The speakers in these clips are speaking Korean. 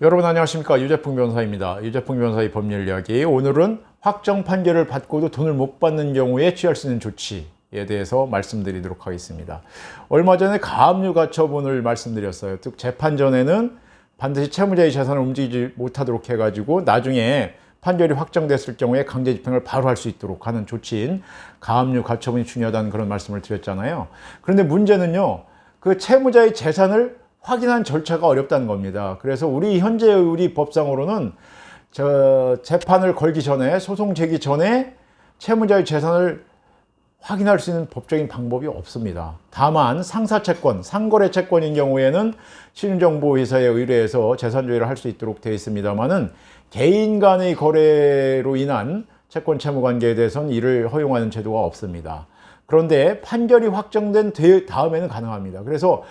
여러분 안녕하십니까. 유재풍 변호사입니다. 유재풍 변호사의 법률 이야기. 오늘은 확정 판결을 받고도 돈을 못 받는 경우에 취할 수 있는 조치에 대해서 말씀드리도록 하겠습니다. 얼마 전에 가압류 가처분을 말씀드렸어요. 즉 재판 전에는 반드시 채무자의 재산을 움직이지 못하도록 해가지고 나중에 판결이 확정됐을 경우에 강제 집행을 바로 할 수 있도록 하는 조치인 가압류 가처분이 중요하다는 그런 말씀을 드렸잖아요. 그런데 문제는요, 그 채무자의 재산을 확인한 절차가 어렵다는 겁니다. 그래서 현재 우리 법상으로는 재판을 걸기 전에, 소송 제기 전에 채무자의 재산을 확인할 수 있는 법적인 방법이 없습니다. 다만 상사채권, 상거래채권인 경우에는 신용정보회사에 의뢰해서 재산조회를 할 수 있도록 되어 있습니다만은 개인 간의 거래로 인한 채권 채무 관계에 대해서는 이를 허용하는 제도가 없습니다. 그런데 판결이 확정된 다음에는 가능합니다. 그래서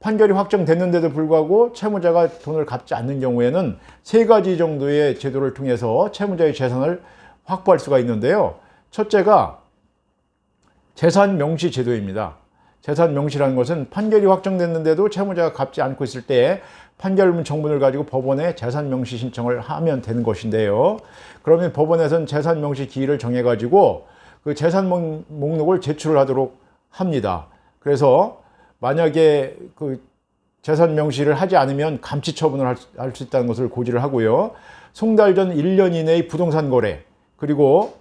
판결이 확정됐는데도 불구하고 채무자가 돈을 갚지 않는 경우에는 세 가지 정도의 제도를 통해서 채무자의 재산을 확보할 수가 있는데요. 첫째가 재산 명시 제도입니다. 재산 명시라는 것은 판결이 확정됐는데도 채무자가 갚지 않고 있을 때 판결문 정문을 가지고 법원에 재산 명시 신청을 하면 되는 것인데요. 그러면 법원에서는 재산 명시 기일을 정해가지고 그 재산 목록을 제출을 하도록 합니다. 그래서 만약에 그 재산 명시를 하지 않으면 감치 처분을 할 수 있다는 것을 고지를 하고요. 송달 전 1년 이내의 부동산 거래, 그리고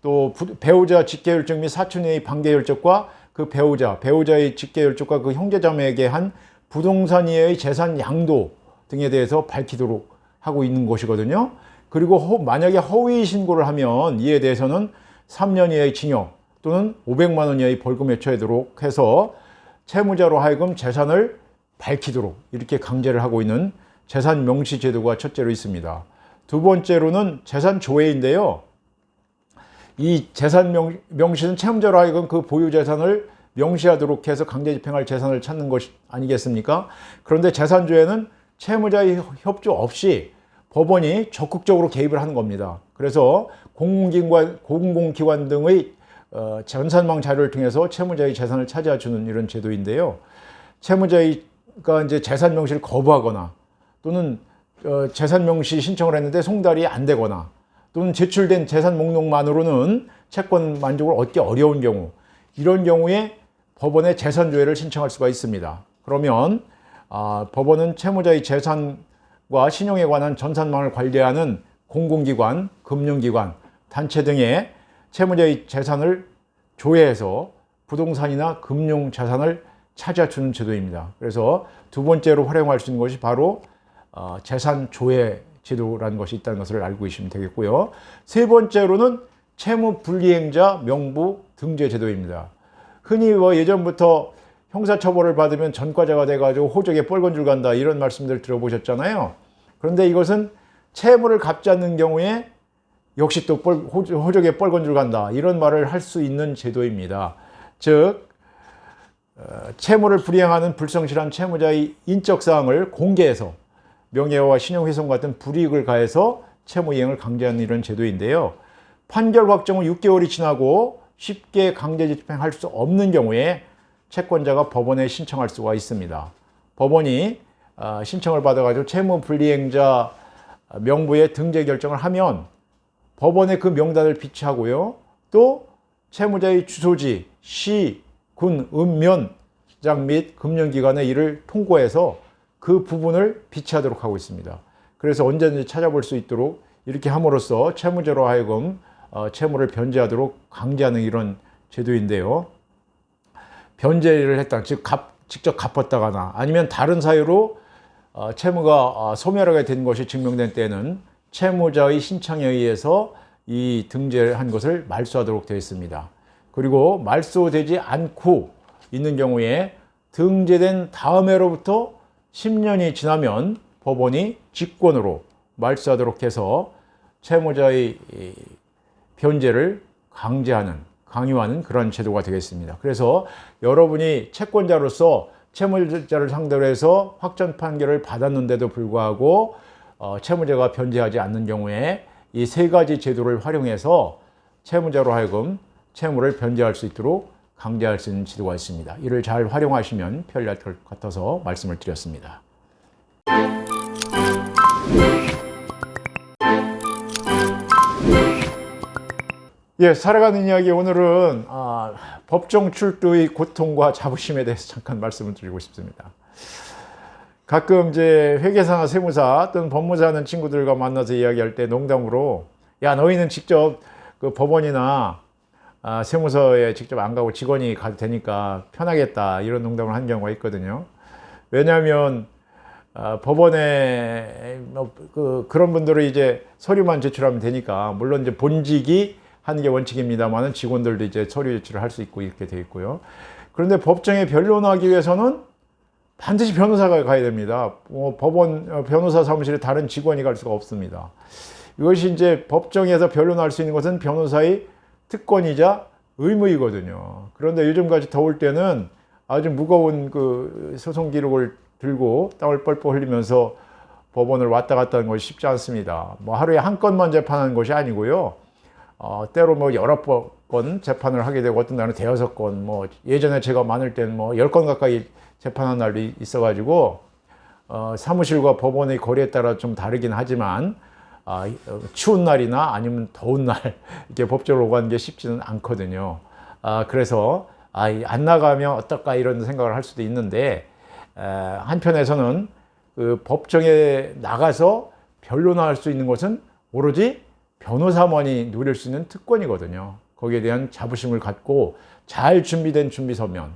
또 배우자 직계혈적 및 사촌 이내의 반계혈적과 그 배우자의 직계혈적과 그 형제자매에게 한 부동산 이외의 재산 양도 등에 대해서 밝히도록 하고 있는 것이거든요. 그리고 만약에 허위 신고를 하면 이에 대해서는 3년 이하의 징역 또는 500만 원 이하의 벌금에 처하도록 해서 채무자로 하여금 재산을 밝히도록 이렇게 강제를 하고 있는 재산 명시 제도가 첫째로 있습니다. 두 번째로는 재산 조회인데요. 이 재산 명시는 채무자로 하여금 그 보유 재산을 명시하도록 해서 강제 집행할 재산을 찾는 것이 아니겠습니까? 그런데 재산 조회는 채무자의 협조 없이 법원이 적극적으로 개입을 하는 겁니다. 그래서 공공기관 등의 전산망 자료를 통해서 채무자의 재산을 찾아주는 이런 제도인데요. 채무자가 이제 재산 명시를 거부하거나 또는 재산 명시 신청을 했는데 송달이 안 되거나 또는 제출된 재산 목록만으로는 채권 만족을 얻기 어려운 경우, 이런 경우에 법원에 재산 조회를 신청할 수가 있습니다. 그러면 법원은 채무자의 재산과 신용에 관한 전산망을 관리하는 공공기관, 금융기관, 단체 등의 채무자의 재산을 조회해서 부동산이나 금융자산을 찾아주는 제도입니다. 그래서 두 번째로 활용할 수 있는 것이 바로 재산 조회 제도라는 것이 있다는 것을 알고 계시면 되겠고요. 세 번째로는 채무 불이행자 명부 등재 제도입니다. 흔히 예전부터 형사처벌을 받으면 전과자가 돼가지고 호적에 뻘건 줄 간다 이런 말씀들 들어보셨잖아요. 그런데 이것은 채무를 갚지 않는 경우에 역시 또 호적에 뻘건 줄 간다 이런 말을 할 수 있는 제도입니다. 즉 채무를 불이행하는 불성실한 채무자의 인적사항을 공개해서 명예와 신용훼손 같은 불이익을 가해서 채무 이행을 강제하는 이런 제도인데요. 판결 확정 후 6개월이 지나고 쉽게 강제 집행할 수 없는 경우에 채권자가 법원에 신청할 수가 있습니다. 법원이 신청을 받아가지고 채무 불이행자 명부에 등재 결정을 하면 법원에 그 명단을 비치하고요. 또 채무자의 주소지, 시, 군, 읍면장 및 금융기관에 이를 통고해서 그 부분을 비치하도록 하고 있습니다. 그래서 언제든지 찾아볼 수 있도록 이렇게 함으로써 채무자로 하여금 채무를 변제하도록 강제하는 이런 제도인데요. 변제를 했다, 즉 직접 갚았다거나 아니면 다른 사유로 채무가 소멸하게 된 것이 증명된 때는 채무자의 신청에 의해서 이 등재한 것을 말소하도록 되어 있습니다. 그리고 말소되지 않고 있는 경우에 등재된 다음 해로부터 10년이 지나면 법원이 직권으로 말소하도록 해서 채무자의 변제를 강요하는 그런 제도가 되겠습니다. 그래서 여러분이 채권자로서 채무자를 상대로 해서 확정 판결을 받았는데도 불구하고 채무자가 변제하지 않는 경우에 이 세 가지 제도를 활용해서 채무자로 하여금 채무를 변제할 수 있도록 강제할 수 있는 제도가 있습니다. 이를 잘 활용하시면 편리할 것 같아서 말씀을 드렸습니다. 예, 살아가는 이야기 오늘은 법정 출두의 고통과 자부심에 대해서 잠깐 말씀을 드리고 싶습니다. 가끔 이제 회계사나 세무사 또는 법무사 하는 친구들과 만나서 이야기할 때 농담으로 야, 너희는 직접 그 법원이나 세무서에 직접 안 가고 직원이 가도 되니까 편하겠다, 이런 농담을 한 경우가 있거든요. 왜냐하면 법원에 그런 분들은 이제 서류만 제출하면 되니까, 물론 이제 본직이 하는 게 원칙입니다만은 직원들도 이제 서류 제출을 할 수 있고 이렇게 돼 있고요. 그런데 법정에 변론하기 위해서는 반드시 변호사가 가야 됩니다. 법원 변호사 사무실에 다른 직원이 갈 수가 없습니다. 이것이 이제 법정에서 변론할 수 있는 것은 변호사의 특권이자 의무이거든요. 그런데 요즘같이 더울 때는 아주 무거운 그 소송 기록을 들고 땀을 뻘뻘 흘리면서 법원을 왔다 갔다 하는 것이 쉽지 않습니다. 뭐 하루에 한 건만 재판하는 것이 아니고요. 때로 뭐 여러 건 재판을 하게 되고, 어떤 날은 대여섯 건, 뭐 예전에 제가 많을 때는 뭐 10건 가까이 재판한 날도 있어가지고, 사무실과 법원의 거리에 따라 좀 다르긴 하지만, 추운 날이나 아니면 더운 날 이렇게 법정으로 오가는 게 쉽지는 않거든요. 그래서 안 나가면 어떨까 이런 생각을 할 수도 있는데, 한편에서는 그 법정에 나가서 변론할 수 있는 것은 오로지 변호사만이 누릴 수 있는 특권이거든요. 거기에 대한 자부심을 갖고 잘 준비된 준비서면,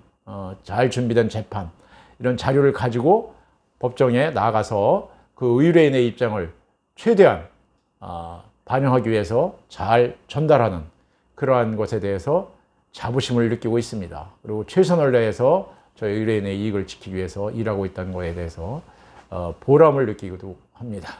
잘 준비된 재판, 이런 자료를 가지고 법정에 나가서 그 의뢰인의 입장을 최대한 반영하기 위해서 잘 전달하는, 그러한 것에 대해서 자부심을 느끼고 있습니다. 그리고 최선을 다해서 저희 의뢰인의 이익을 지키기 위해서 일하고 있다는 것에 대해서 보람을 느끼기도 합니다.